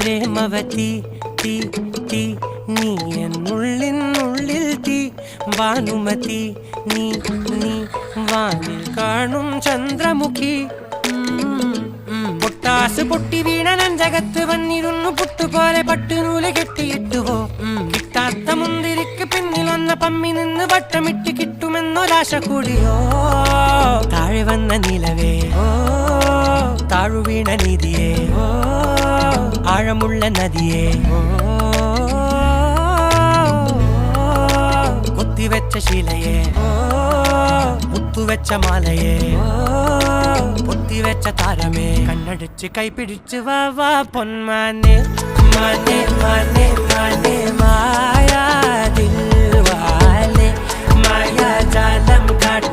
പ്രേമവതി തീ തീ നീ എന്നുള്ളിനുള്ളിൽ തീ ഭാനുമതി നീ നീ വാനിൽ കാണും ചന്ദ്രമുഖി പൊട്ടാസ് പൊട്ടി വീണ നെഞ്ചകത്ത് വന്നിരുന്നു പുട്ടുപോലെ പട്ടുനൂല് കെട്ടിയിട്ടുവോ കിട്ടാത്ത മുന്തിരിക്ക് പിന്നിൽ വന്ന പമ്മി നിന്ന് വട്ടമിട്ട് കിട്ടുമെന്നൊരാശ കൂടിയോ താഴെ വന്ന നിലവേ ഓ താഴു വീണ നിധിയേ ഓ ആഴമുള്ള നദിയേ ഓ കൊത്തിവെച്ച ശിലയെ ഓ മുത്തുവെച്ച മാലയെ ഓ പൊത്തിവെച്ച താരമേ കണ്ണടിച്ച് കൈപിടിച്ച് വാ വാ പൊന്മാനെ മാനെ മാനെ മാനെ മായാ ദിൽവാലെ മായാ ജാലം കാട്ടി